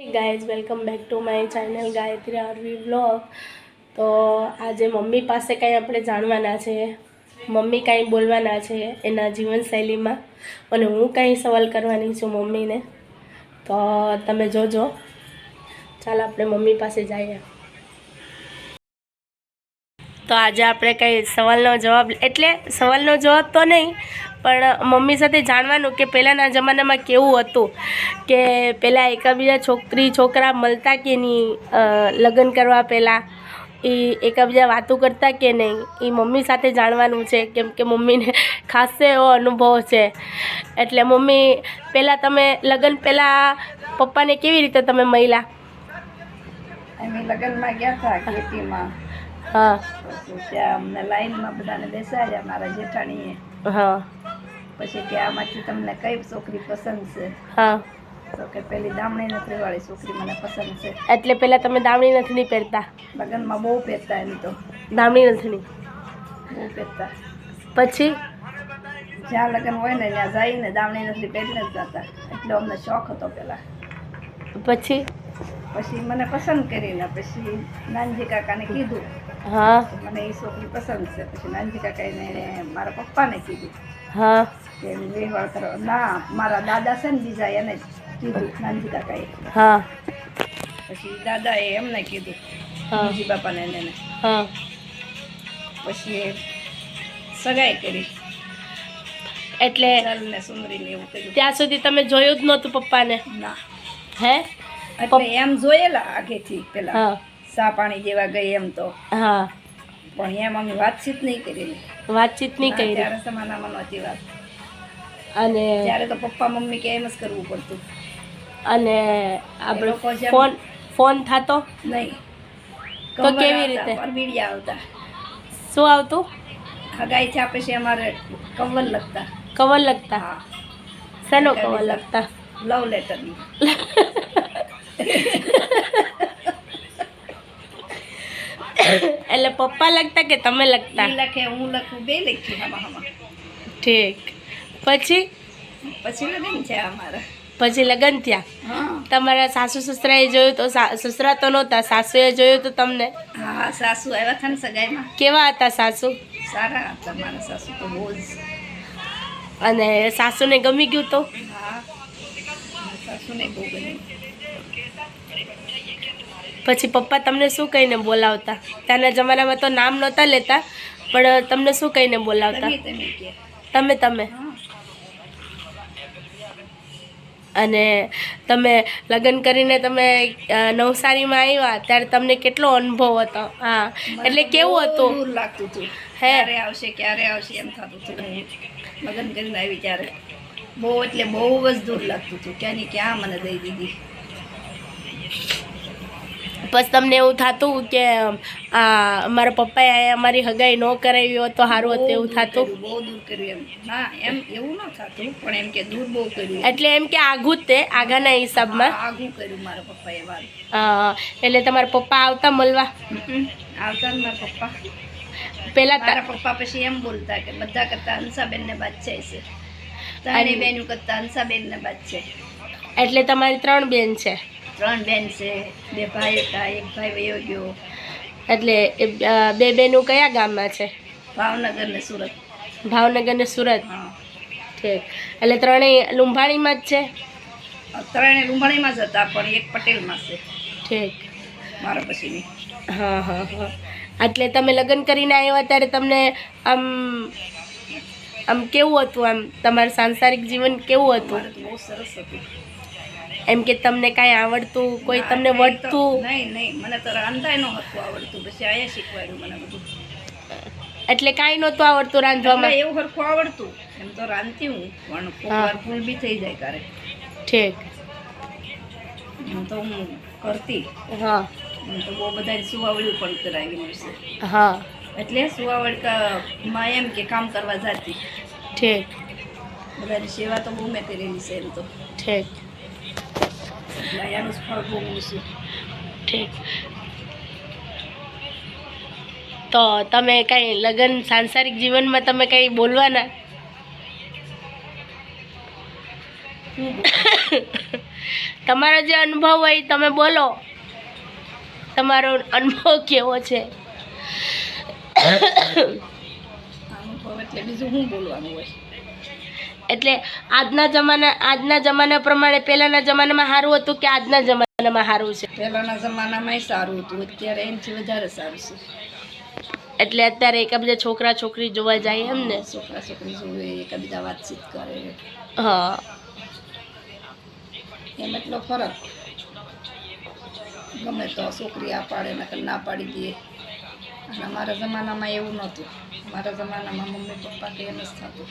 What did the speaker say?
Guys welcome back to my channel Gayatri RV vlog. तो आज mummy पास कहीं अपने जाणवाना छे, मम्मी कहीं बोलवाना छे एना जीवनशैली में और हूँ कहीं सवाल करवानी छूँ मम्मी ने। तो तमे जोजो। चाल अपने मम्मी पास जाइए। तो आज આપણે કઈ સવાલનો જવાબ એટલે સવાલનો જવાબ તો નહીં પણ મમ્મી સાથે જાણવાનું કે પહેલાંના જમાનામાં કેવું હતું કે પહેલાં એકાબીજા છોકરી છોકરા મળતા કે નહીં, લગ્ન કરવા પહેલાં એ એકાબીજા વાતો કરતા કે નહીં, એ મમ્મી સાથે જાણવાનું છે કેમ કે મમ્મીને ખાસો એવો અનુભવ છે। એટલે મમ્મી પહેલાં તમે લગ્ન પહેલાં પપ્પાને કેવી રીતે તમે મળ્યા? અમે લગ્નમાં ગયા હતા ખેતીમાં। हाँ ત્યાં અમને લાઈનમાં બધાને બેસાડ્યા મારા જેઠાણીએ। हाँ પછી કે આમાંથી તમને કઈ છોકરી પસંદ છે? हाँ તો કે પેલી દામણી નથરીવાળી છોકરી મને પસંદ છે। એટલે પહેલાં તમે દામણી નથણી પહેરતા? લગ્નમાં બહુ પહેરતા એમ તો દામણી નથણી બહુ પહેરતા। પછી જ્યાં લગ્ન હોય ને ત્યાં જઈને દામણી નથરી પહેરીને જ જતા। એટલો અમને શોખ હતો પહેલાં। પછી પછી મને પસંદ કરીને પછી નાનજી કાકાને કીધું हाँ કે મને એ છોકરી પસંદ છે। પછી નાનજી કાકાએ મારા પપ્પાને કીધું हाँ કે વિવાહ કરો। ના, મારા દાદા છે ને બીજા એને કીધું નાનજી કાકાએ। हाँ પછી દાદાએ એમને કીધું हाँ નાનજી બાપાને એને। हाँ પછી એ સગાઈ કરી એટલે ચાલને સુંદરીને એવું કર્યું। ત્યાં સુધી તમે જોયું જ નહોતું પપ્પાને? ના, હે? એટલે એમ જોયેલા આગેથી પેલા હા સા પાણી જેવા ગઈ એમ તો, હા પણ એમ અમે વાતચીત નહીં કરેલી। વાતચીત નહીં ના, કરી ત્યારે સમાનામાં નહોતી વાત। અને ત્યારે તો પપ્પા મમ્મી કે એમ જ કરવું પડતું। અને એ આપણે લોકો જેમ ફોન થતો નહીં, તો કેવી રીતે? પરબીડિયા આવતા। શું આવતું? હગાઈ થયા પછી અમારે કવર લખતા। કવર લખતા? હા, શેનો કવર લખતા? Love letter. એટલે પપ્પા લખતા કે તમે લખતા? ઈ લખે હું લખું, બે લખી હમા હમા। ઠીક। પછી પછી લગ્ન છે અમારા। પછી લગ્ન થયા? હા તમારા સાસુ સસરાએ જોયું તો? સસરા તો નહોતા, સાસુએ જોયું તો તમને? હા, સાસુ આવ્યા હતા ને સગાઈમાં। કેવા હતા સાસુ? સારા હતા મારા સાસુ તો બહુ જ। અને સાસુને ગમી ગયું તો? હા, મારા સાસુને બહુ ગમ્યું। પછી પપ્પા તમને શું કહીને બોલાવતા? ત્યાંના જમાનામાં તો નામ નહોતા લેતા પણ તમને શું કહીને બોલાવતા? તમે કે તમે તમે હા, અને તમે લગ્ન કરીને તમે નવસારીમાં આવ્યા ત્યારે તમને કેટલો અનુભવ હતો? હા, એટલે કેવું હતું? દૂર લાગતું હતું। હે? ક્યારે આવશે એમ થતું હતું। હું લગ્ન કરીને આવી ત્યારે બહુ એટલે બહુ જ દૂર લાગતું હતું। ક્યાંની ક્યાં મને દઈ દીધી। બસ તમને એવું થતું કે મારા પપ્પાએ અમારી હગાઈ ન કરાવી હોત તો સારું હતું, એવું થતું? બહુ દૂર કર્યું એમ। ના, એમ એવું ન થતું પણ એમ કે દૂર બહુ કર્યું। એટલે એમ કે આઘું જ તે આઘાના હિસાબમાં આગું કર્યું મારા પપ્પાએ વાત। એટલે તમારા પપ્પા આવતા મળવા? આવતા ને મારા પપ્પા। પેલા મારા પપ્પા પછી એમ બોલતા કે બધા કરતા હંસાબેનને બાદશાહ છે, ત્રણેય બેનું કરતા હંસાબેનને બાદશાહ। એટલે તમારી 3 બેન છે? 3 બેન છે, 2 ભાઈ હતા, 1 ભાઈ વયો ગયો। એટલે એ 2 બેનું કયા ગામમાં છે? ભાવનગર ને સુરત। ભાવનગર ને સુરત? હા, ઠીક। એટલે ત્રણેય લુંભાણીમાં જ છે? ત્રણેય લુંબાણીમાં જ હતા પણ એક પટેલમાં છે ઠીક। મારા પછીની। હા હા હા। એટલે તમે લગ્ન કરીને આવ્યા ત્યારે તમને આમ આમ કેવું હતું? આમ તમારું સાંસારિક જીવન કેવું હતું? મારે તો બહુ સરસ હતું। એમ કે તમને કાંઈ આવડતું, કોઈ ના, તમને નહીં તો- વળતું? નહીં નહીં, મને તો રાંધાય નહોતું આવડતું, પછી આયા શીખવાડ્યું મને બધું। એટલે કાંઈ નહોતું આવડતું એટલે રાંધવામાં? એવું સરખું આવડતું, એમ તો રાંધતી હું પણ કોઈક વાર ભૂલ બી થઈ જાય ક્યારેક। ઠીક। એમ તો હું કરતી। હા એમ તો બહુ બધાની સુવાવડ્યું પણ કરાવી છે। હા એટલે સુવાવડમાં એમ કે કામ કરવા જતી, ઠીક બધાની સેવા તો બહુ મેં કરેલી છે એમ તો। ઠીક એટલે અહીંયાનું જ ફળ ભોગવું છું। ઠીક। તો તમે કાંઈ લગ્ન સાંસારિક જીવનમાં તમે કંઈ બોલવાના? તમારો જે અનુભવ હોય એ તમે બોલો, તમારો અનુભવ કેવો છે? અનુભવ એટલે બીજું શું બોલવાનું હોય? એટલે આજના જમાના પ્રમાણે પહેલાના જમાનામાં સારું હતું કે આજના જમાનામાં સારું છે? પહેલાના જમાનામાં સારું હતું, અત્યારે એનાથી વધારે સારું છે. એટલે અત્યારે એકબીજા છોકરા છોકરી જોવા જાય એમ ને? છોકરા છોકરી જોવે, એકબીજા વાતચીત કરે, હા. એમ એટલો ફરક. ગમે તો છોકરી આ પાડે નકર ના પાડી દે. અને અમારા જમાનામાં એવું નહોતું. અમારા જમાનામાં મમ્મી પપ્પા કે એમ જ થતું.